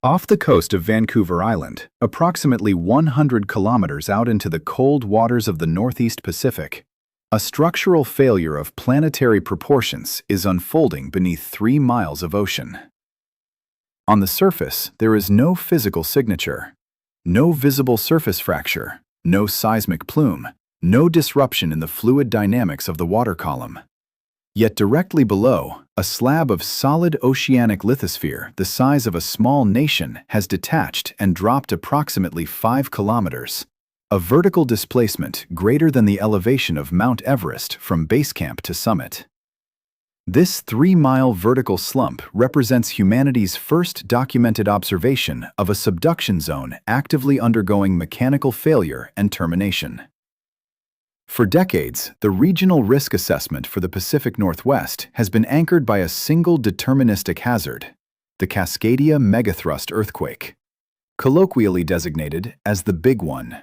Off the coast of Vancouver Island, approximately 100 kilometers out into the cold waters of the Northeast Pacific, a structural failure of planetary proportions is unfolding beneath 3 miles of ocean. On the surface, there is no physical signature, no visible surface fracture, no seismic plume, no disruption in the fluid dynamics of the water column. Yet directly below, a slab of solid oceanic lithosphere the size of a small nation has detached and dropped approximately 5 kilometers, a vertical displacement greater than the elevation of Mount Everest from base camp to summit. This 3-mile vertical slump represents humanity's first documented observation of a subduction zone actively undergoing mechanical failure and termination. For decades, the regional risk assessment for the Pacific Northwest has been anchored by a single deterministic hazard, the Cascadia megathrust earthquake, colloquially designated as the Big One.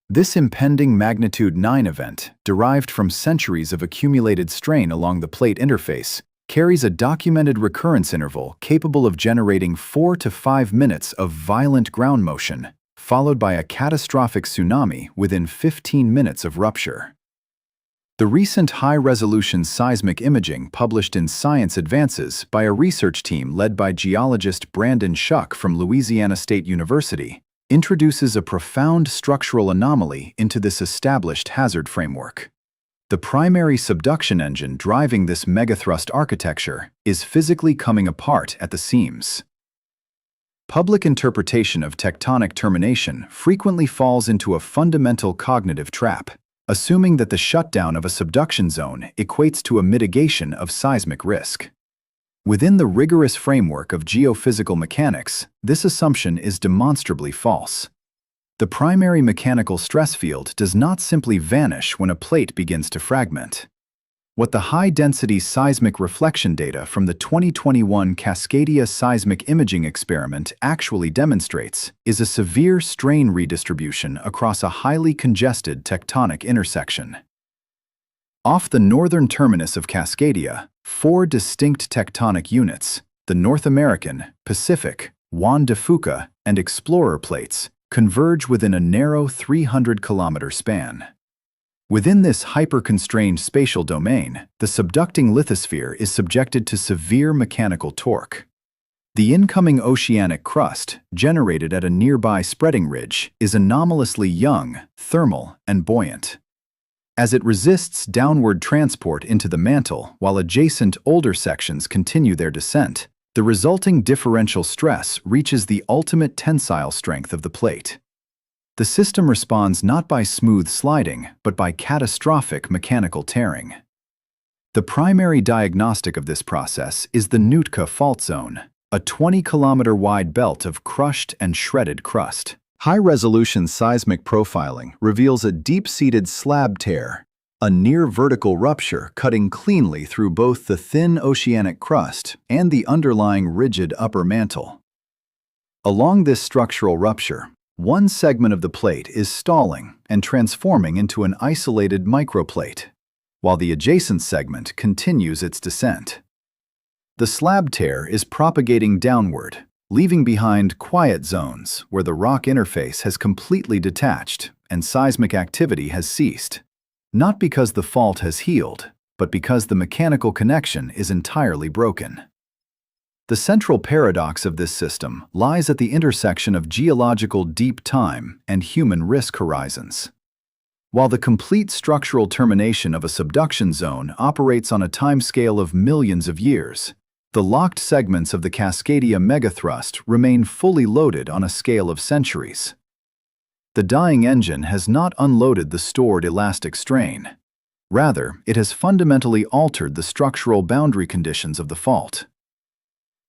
This impending magnitude 9 event, derived from centuries of accumulated strain along the plate interface, carries a documented recurrence interval capable of generating 4 to 5 minutes of violent ground motion, followed by a catastrophic tsunami within 15 minutes of rupture. The recent high-resolution seismic imaging published in Science Advances by a research team led by geologist Brandon Schuck from Louisiana State University introduces a profound structural anomaly into this established hazard framework. The primary subduction engine driving this megathrust architecture is physically coming apart at the seams. Public interpretation of tectonic termination frequently falls into a fundamental cognitive trap, assuming that the shutdown of a subduction zone equates to a mitigation of seismic risk. Within the rigorous framework of geophysical mechanics, this assumption is demonstrably false. The primary mechanical stress field does not simply vanish when a plate begins to fragment. What the high-density seismic reflection data from the 2021 Cascadia Seismic Imaging Experiment actually demonstrates is a severe strain redistribution across a highly congested tectonic intersection. Off the northern terminus of Cascadia, 4 distinct tectonic units, the North American, Pacific, Juan de Fuca, and Explorer plates, converge within a narrow 300-kilometer span. Within this hyper-constrained spatial domain, the subducting lithosphere is subjected to severe mechanical torque. The incoming oceanic crust, generated at a nearby spreading ridge, is anomalously young, thermal, and buoyant. As it resists downward transport into the mantle while adjacent older sections continue their descent, the resulting differential stress reaches the ultimate tensile strength of the plate. The system responds not by smooth sliding, but by catastrophic mechanical tearing. The primary diagnostic of this process is the Nootka fault zone, a 20-kilometer-wide belt of crushed and shredded crust. High-resolution seismic profiling reveals a deep-seated slab tear, a near-vertical rupture cutting cleanly through both the thin oceanic crust and the underlying rigid upper mantle. Along this structural rupture, one segment of the plate is stalling and transforming into an isolated microplate, while the adjacent segment continues its descent. The slab tear is propagating downward, leaving behind quiet zones where the rock interface has completely detached and seismic activity has ceased, not because the fault has healed, but because the mechanical connection is entirely broken. The central paradox of this system lies at the intersection of geological deep time and human risk horizons. While the complete structural termination of a subduction zone operates on a timescale of millions of years, the locked segments of the Cascadia megathrust remain fully loaded on a scale of centuries. The dying engine has not unloaded the stored elastic strain. Rather, it has fundamentally altered the structural boundary conditions of the fault.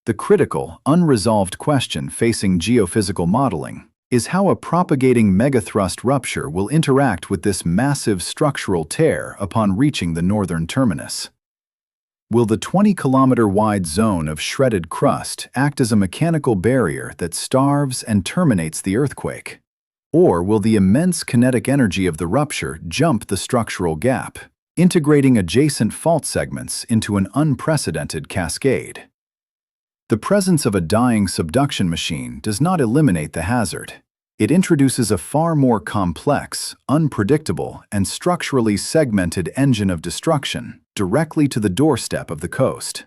The critical, unresolved question facing geophysical modeling is how a propagating megathrust rupture will interact with this massive structural tear upon reaching the northern terminus. Will the 20-kilometer-wide zone of shredded crust act as a mechanical barrier that starves and terminates the earthquake? Or will the immense kinetic energy of the rupture jump the structural gap, integrating adjacent fault segments into an unprecedented cascade? The presence of a dying subduction machine does not eliminate the hazard. It introduces a far more complex, unpredictable, and structurally segmented engine of destruction directly to the doorstep of the coast.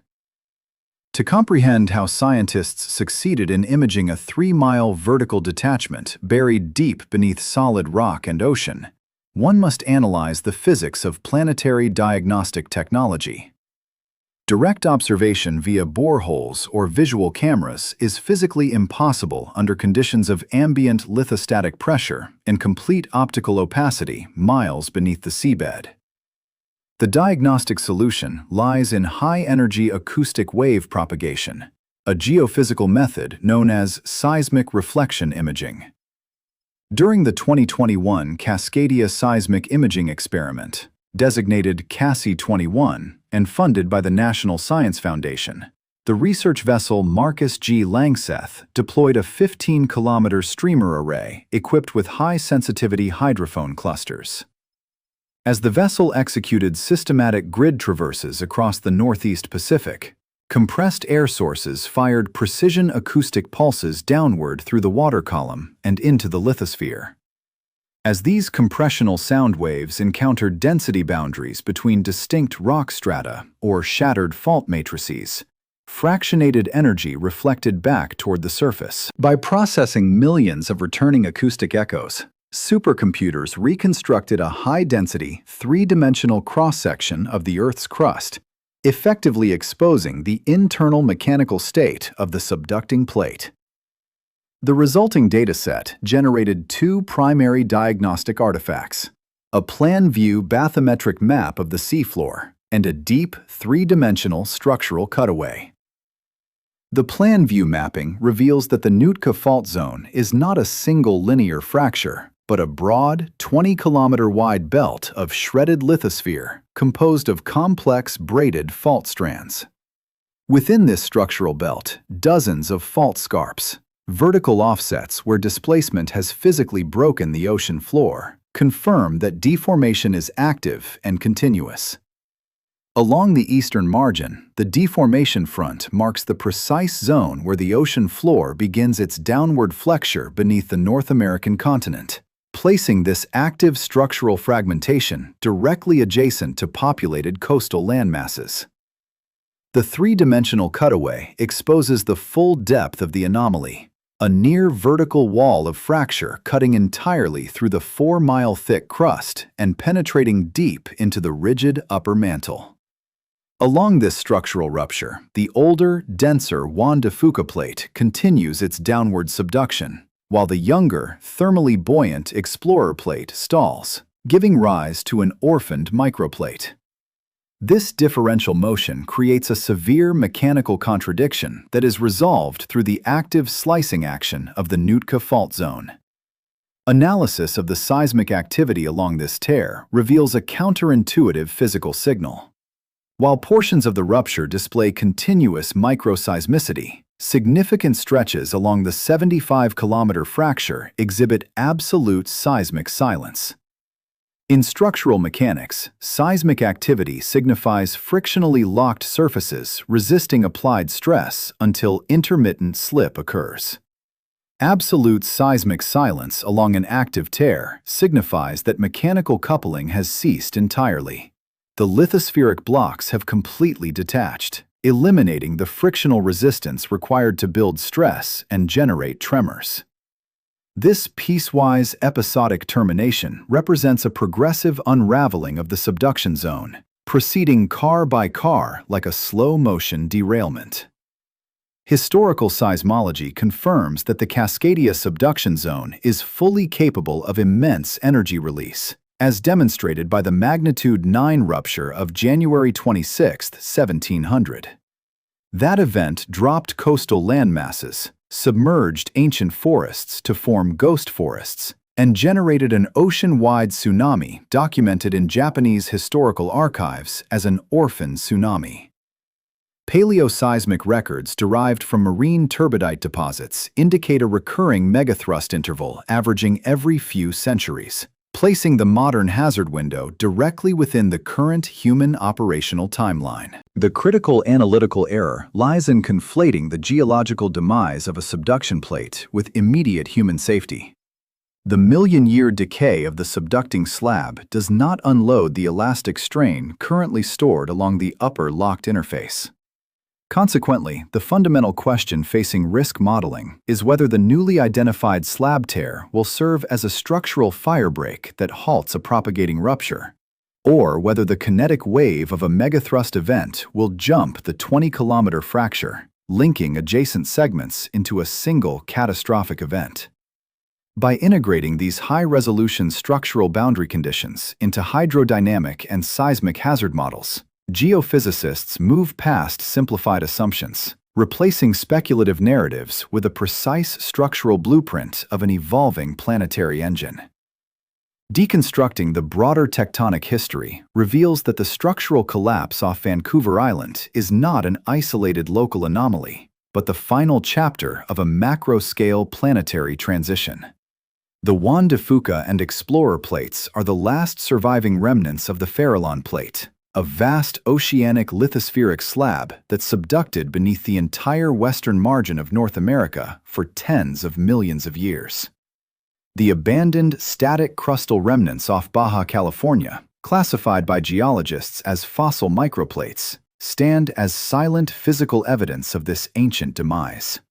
To comprehend how scientists succeeded in imaging a 3-mile vertical detachment buried deep beneath solid rock and ocean, one must analyze the physics of planetary diagnostic technology. Direct observation via boreholes or visual cameras is physically impossible under conditions of ambient lithostatic pressure and complete optical opacity miles beneath the seabed. The diagnostic solution lies in high-energy acoustic wave propagation, a geophysical method known as seismic reflection imaging. During the 2021 Cascadia Seismic Imaging Experiment, designated CASI-21 and funded by the National Science Foundation, the research vessel Marcus G. Langseth deployed a 15-kilometer streamer array equipped with high-sensitivity hydrophone clusters. As the vessel executed systematic grid traverses across the Northeast Pacific, compressed air sources fired precision acoustic pulses downward through the water column and into the lithosphere. As these compressional sound waves encountered density boundaries between distinct rock strata or shattered fault matrices, fractionated energy reflected back toward the surface. By processing millions of returning acoustic echoes, supercomputers reconstructed a high-density, three-dimensional cross-section of the Earth's crust, effectively exposing the internal mechanical state of the subducting plate. The resulting dataset generated two primary diagnostic artifacts: a plan-view bathymetric map of the seafloor and a deep, three-dimensional structural cutaway. The plan-view mapping reveals that the Nootka fault zone is not a single linear fracture, but a broad, 20-kilometer-wide belt of shredded lithosphere composed of complex braided fault strands. Within this structural belt, dozens of fault scarps, vertical offsets where displacement has physically broken the ocean floor, confirm that deformation is active and continuous. Along the eastern margin, the deformation front marks the precise zone where the ocean floor begins its downward flexure beneath the North American continent, placing this active structural fragmentation directly adjacent to populated coastal landmasses. The three-dimensional cutaway exposes the full depth of the anomaly, a near-vertical wall of fracture cutting entirely through the 4-mile-thick crust and penetrating deep into the rigid upper mantle. Along this structural rupture, the older, denser Juan de Fuca plate continues its downward subduction, while the younger, thermally buoyant Explorer plate stalls, giving rise to an orphaned microplate. This differential motion creates a severe mechanical contradiction that is resolved through the active slicing action of the Nootka fault zone. Analysis of the seismic activity along this tear reveals a counterintuitive physical signal. While portions of the rupture display continuous microseismicity, significant stretches along the 75-kilometer fracture exhibit absolute seismic silence. In structural mechanics, seismic activity signifies frictionally locked surfaces resisting applied stress until intermittent slip occurs. Absolute seismic silence along an active tear signifies that mechanical coupling has ceased entirely. The lithospheric blocks have completely detached, eliminating the frictional resistance required to build stress and generate tremors. This piecewise episodic termination represents a progressive unraveling of the subduction zone, proceeding car by car like a slow-motion derailment. Historical seismology confirms that the Cascadia subduction zone is fully capable of immense energy release, as demonstrated by the magnitude 9 rupture of January 26, 1700. That event dropped coastal landmasses, submerged ancient forests to form ghost forests, and generated an ocean-wide tsunami documented in Japanese historical archives as an orphan tsunami. Paleoseismic records derived from marine turbidite deposits indicate a recurring megathrust interval averaging every few centuries, placing the modern hazard window directly within the current human operational timeline. The critical analytical error lies in conflating the geological demise of a subduction plate with immediate human safety. The million-year decay of the subducting slab does not unload the elastic strain currently stored along the upper locked interface. Consequently, the fundamental question facing risk modeling is whether the newly identified slab tear will serve as a structural firebreak that halts a propagating rupture, or whether the kinetic wave of a megathrust event will jump the 20-kilometer fracture, linking adjacent segments into a single catastrophic event. By integrating these high-resolution structural boundary conditions into hydrodynamic and seismic hazard models, geophysicists move past simplified assumptions, replacing speculative narratives with a precise structural blueprint of an evolving planetary engine. Deconstructing the broader tectonic history reveals that the structural collapse off Vancouver Island is not an isolated local anomaly, but the final chapter of a macro-scale planetary transition. The Juan de Fuca and Explorer plates are the last surviving remnants of the Farallon plate, a vast oceanic lithospheric slab that subducted beneath the entire western margin of North America for tens of millions of years. The abandoned static crustal remnants off Baja California, classified by geologists as fossil microplates, stand as silent physical evidence of this ancient demise.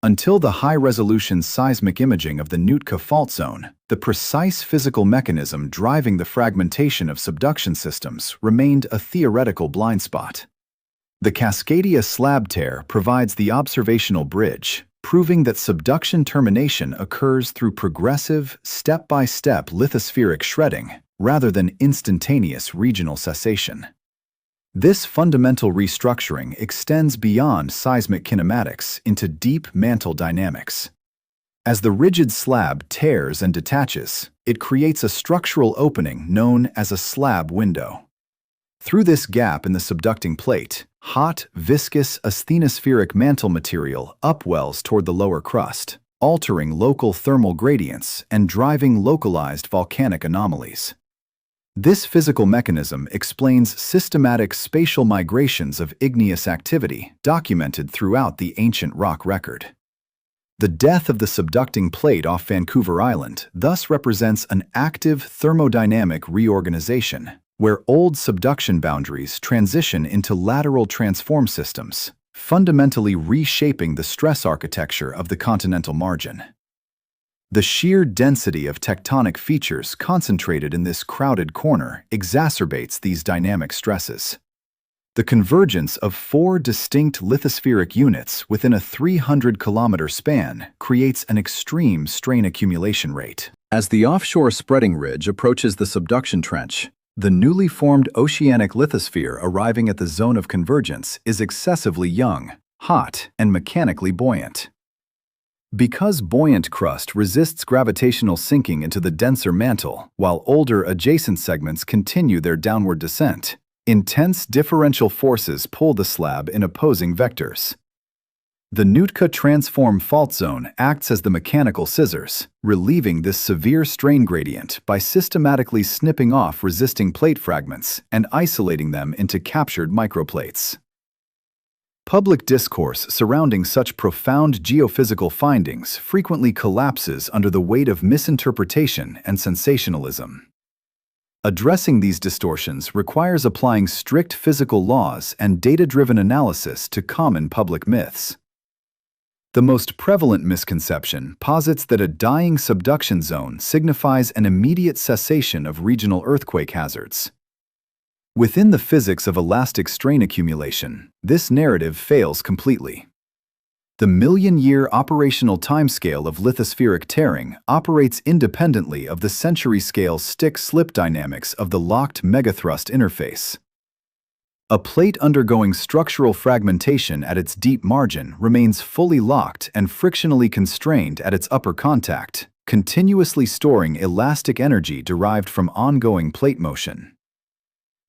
Until the high-resolution seismic imaging of the Nootka fault zone, the precise physical mechanism driving the fragmentation of subduction systems remained a theoretical blind spot. The Cascadia slab tear provides the observational bridge, proving that subduction termination occurs through progressive, step-by-step lithospheric shredding rather than instantaneous regional cessation. This fundamental restructuring extends beyond seismic kinematics into deep mantle dynamics. As the rigid slab tears and detaches, it creates a structural opening known as a slab window. Through this gap in the subducting plate, hot, viscous asthenospheric mantle material upwells toward the lower crust, altering local thermal gradients and driving localized volcanic anomalies. This physical mechanism explains systematic spatial migrations of igneous activity documented throughout the ancient rock record. The death of the subducting plate off Vancouver Island thus represents an active thermodynamic reorganization, where old subduction boundaries transition into lateral transform systems, fundamentally reshaping the stress architecture of the continental margin. The sheer density of tectonic features concentrated in this crowded corner exacerbates these dynamic stresses. The convergence of 4 distinct lithospheric units within a 300-kilometer span creates an extreme strain accumulation rate. As the offshore spreading ridge approaches the subduction trench, the newly formed oceanic lithosphere arriving at the zone of convergence is excessively young, hot, and mechanically buoyant. Because buoyant crust resists gravitational sinking into the denser mantle, while older adjacent segments continue their downward descent, intense differential forces pull the slab in opposing vectors. The Nootka transform fault zone acts as the mechanical scissors, relieving this severe strain gradient by systematically snipping off resisting plate fragments and isolating them into captured microplates. Public discourse surrounding such profound geophysical findings frequently collapses under the weight of misinterpretation and sensationalism. Addressing these distortions requires applying strict physical laws and data-driven analysis to common public myths. The most prevalent misconception posits that a dying subduction zone signifies an immediate cessation of regional earthquake hazards. Within the physics of elastic strain accumulation, this narrative fails completely. The million-year operational timescale of lithospheric tearing operates independently of the century-scale stick-slip dynamics of the locked megathrust interface. A plate undergoing structural fragmentation at its deep margin remains fully locked and frictionally constrained at its upper contact, continuously storing elastic energy derived from ongoing plate motion.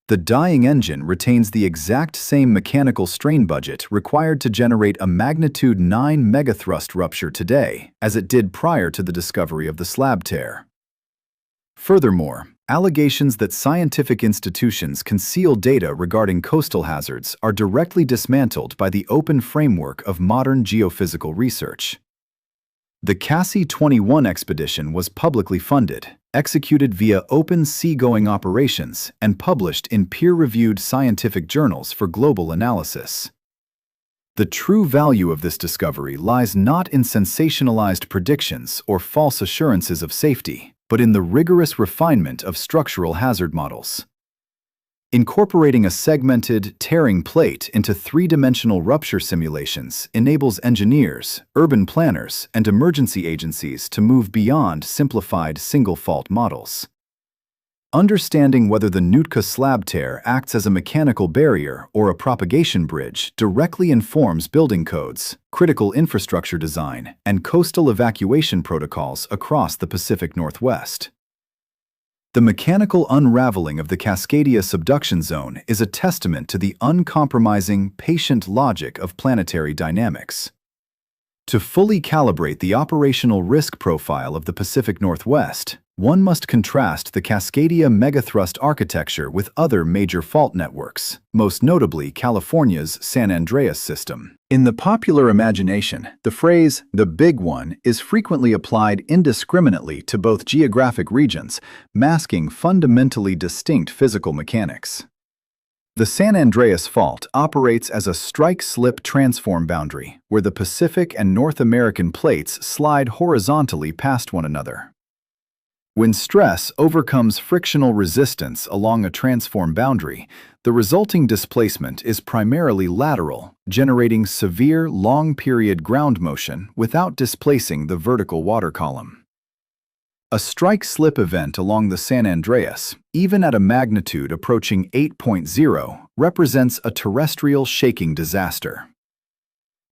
The dying engine retains the exact same mechanical strain budget required to generate a magnitude 9 megathrust rupture today as it did prior to the discovery of the slab tear. Furthermore, Allegations that scientific institutions conceal data regarding coastal hazards are directly dismantled by the open framework of modern geophysical research. The Cascadia 21 expedition was publicly funded, executed via open seagoing operations, and published in peer-reviewed scientific journals for global analysis. The true value of this discovery lies not in sensationalized predictions or false assurances of safety, but in the rigorous refinement of structural hazard models. Incorporating a segmented, tearing plate into three-dimensional rupture simulations enables engineers, urban planners, and emergency agencies to move beyond simplified single-fault models. Understanding whether the Nootka slab tear acts as a mechanical barrier or a propagation bridge directly informs building codes, critical infrastructure design, and coastal evacuation protocols across the Pacific Northwest. The mechanical unraveling of the Cascadia subduction zone is a testament to the uncompromising, patient logic of planetary dynamics. To fully calibrate the operational risk profile of the Pacific Northwest, one must contrast the Cascadia megathrust architecture with other major fault networks, most notably California's San Andreas system. In the popular imagination, the phrase, "the big one," is frequently applied indiscriminately to both geographic regions, masking fundamentally distinct physical mechanics. The San Andreas Fault operates as a strike-slip transform boundary, where the Pacific and North American plates slide horizontally past one another. When stress overcomes frictional resistance along a transform boundary, the resulting displacement is primarily lateral, generating severe long-period ground motion without displacing the vertical water column. A strike-slip event along the San Andreas, even at a magnitude approaching 8.0, represents a terrestrial shaking disaster.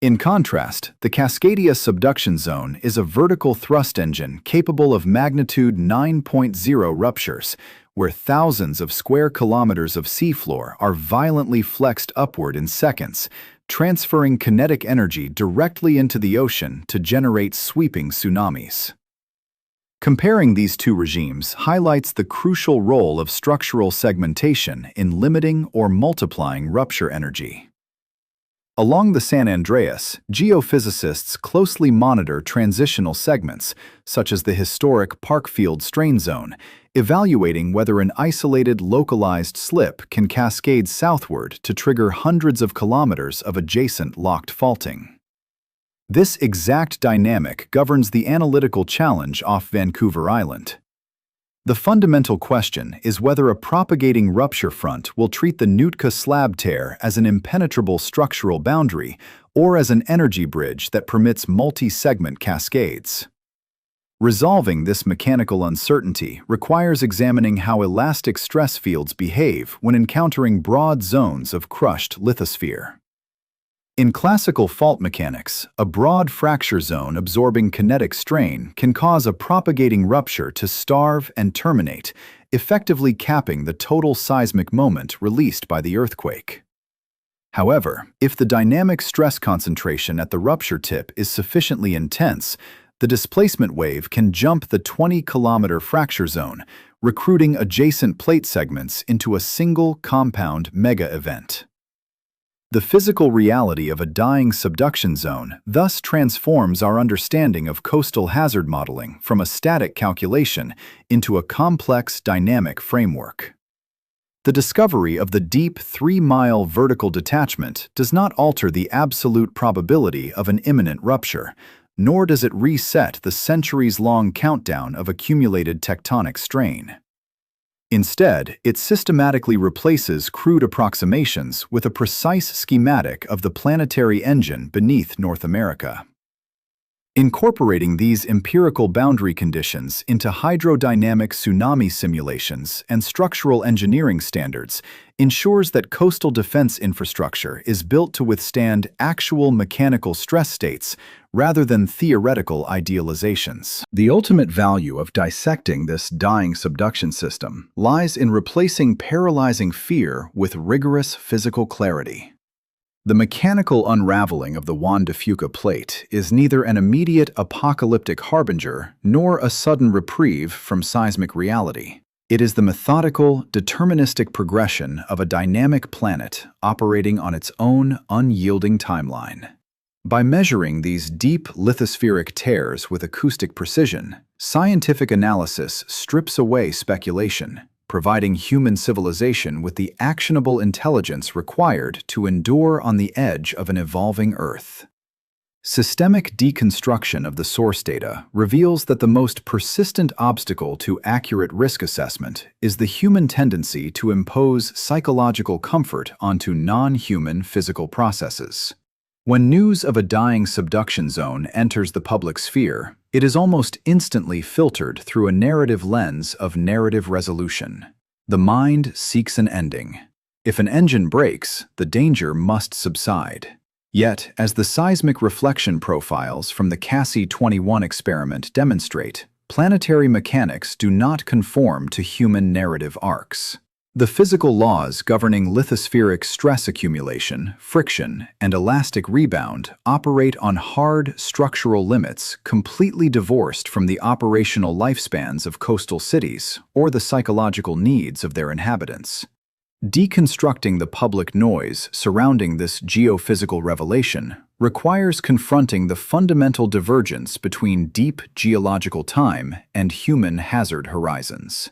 In contrast, the Cascadia subduction zone is a vertical thrust engine capable of magnitude 9.0 ruptures, where thousands of square kilometers of seafloor are violently flexed upward in seconds, transferring kinetic energy directly into the ocean to generate sweeping tsunamis. Comparing these two regimes highlights the crucial role of structural segmentation in limiting or multiplying rupture energy. Along the San Andreas, geophysicists closely monitor transitional segments, such as the historic Parkfield strain zone, evaluating whether an isolated localized slip can cascade southward to trigger hundreds of kilometers of adjacent locked faulting. This exact dynamic governs the analytical challenge off Vancouver Island. The fundamental question is whether a propagating rupture front will treat the Nootka slab tear as an impenetrable structural boundary or as an energy bridge that permits multi-segment cascades. Resolving this mechanical uncertainty requires examining how elastic stress fields behave when encountering broad zones of crushed lithosphere. In classical fault mechanics, a broad fracture zone absorbing kinetic strain can cause a propagating rupture to starve and terminate, effectively capping the total seismic moment released by the earthquake. However, if the dynamic stress concentration at the rupture tip is sufficiently intense, the displacement wave can jump the 20-kilometer fracture zone, recruiting adjacent plate segments into a single compound mega-event. The physical reality of a dying subduction zone thus transforms our understanding of coastal hazard modeling from a static calculation into a complex dynamic framework. The discovery of the deep 3-mile vertical detachment does not alter the absolute probability of an imminent rupture, nor does it reset the centuries-long countdown of accumulated tectonic strain. Instead, it systematically replaces crude approximations with a precise schematic of the planetary engine beneath North America. Incorporating these empirical boundary conditions into hydrodynamic tsunami simulations and structural engineering standards ensures that coastal defense infrastructure is built to withstand actual mechanical stress states rather than theoretical idealizations. The ultimate value of dissecting this dying subduction system lies in replacing paralyzing fear with rigorous physical clarity. The mechanical unraveling of the Juan de Fuca plate is neither an immediate apocalyptic harbinger nor a sudden reprieve from seismic reality. It is the methodical, deterministic progression of a dynamic planet operating on its own unyielding timeline. By measuring these deep lithospheric tears with acoustic precision, scientific analysis strips away speculation, providing human civilization with the actionable intelligence required to endure on the edge of an evolving Earth. Systemic deconstruction of the source data reveals that the most persistent obstacle to accurate risk assessment is the human tendency to impose psychological comfort onto non-human physical processes. When news of a dying subduction zone enters the public sphere, it is almost instantly filtered through a narrative lens of narrative resolution. The mind seeks an ending. If an engine breaks, the danger must subside. Yet, as the seismic reflection profiles from the Cascadia 21 experiment demonstrate, planetary mechanics do not conform to human narrative arcs. The physical laws governing lithospheric stress accumulation, friction, and elastic rebound operate on hard structural limits completely divorced from the operational lifespans of coastal cities or the psychological needs of their inhabitants. Deconstructing the public noise surrounding this geophysical revelation requires confronting the fundamental divergence between deep geological time and human hazard horizons.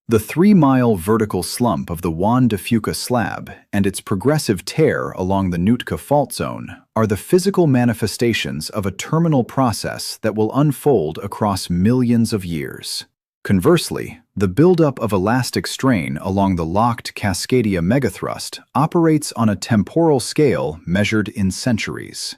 The 3-mile vertical slump of the Juan de Fuca slab and its progressive tear along the Nootka fault zone are the physical manifestations of a terminal process that will unfold across millions of years. Conversely, the buildup of elastic strain along the locked Cascadia megathrust operates on a temporal scale measured in centuries.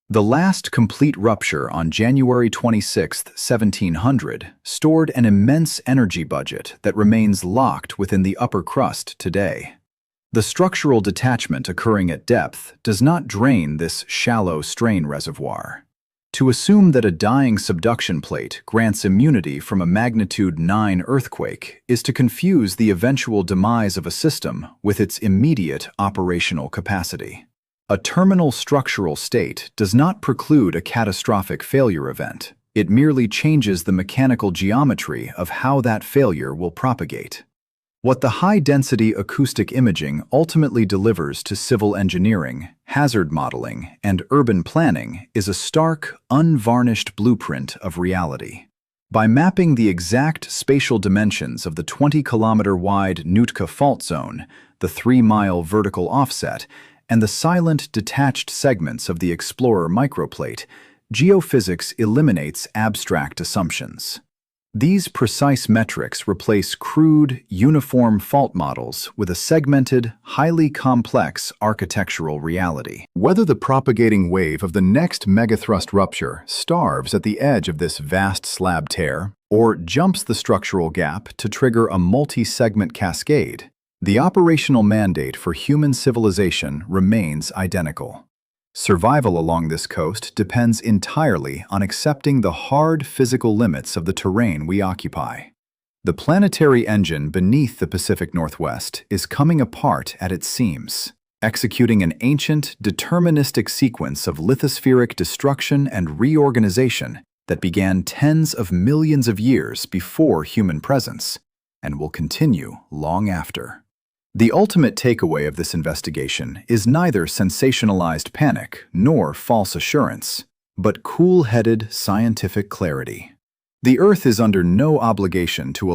The last complete rupture on January 26, 1700, stored an immense energy budget that remains locked within the upper crust today. The structural detachment occurring at depth does not drain this shallow strain reservoir. To assume that a dying subduction plate grants immunity from a magnitude 9 earthquake is to confuse the eventual demise of a system with its immediate operational capacity. A terminal structural state does not preclude a catastrophic failure event. It merely changes the mechanical geometry of how that failure will propagate. What the high-density acoustic imaging ultimately delivers to civil engineering, hazard modeling, and urban planning is a stark, unvarnished blueprint of reality. By mapping the exact spatial dimensions of the 20-kilometer-wide Nootka fault zone, the 3-mile vertical offset, and the silent, detached segments of the Explorer microplate, geophysics eliminates abstract assumptions. These precise metrics replace crude, uniform fault models with a segmented, highly complex architectural reality. Whether the propagating wave of the next megathrust rupture starves at the edge of this vast slab tear, or jumps the structural gap to trigger a multi-segment cascade, the operational mandate for human civilization remains identical. Survival along this coast depends entirely on accepting the hard physical limits of the terrain we occupy. The planetary engine beneath the Pacific Northwest is coming apart at its seams, executing an ancient, deterministic sequence of lithospheric destruction and reorganization that began tens of millions of years before human presence, and will continue long after. The ultimate takeaway of this investigation is neither sensationalized panic nor false assurance, but cool-headed scientific clarity. The Earth is under no obligation to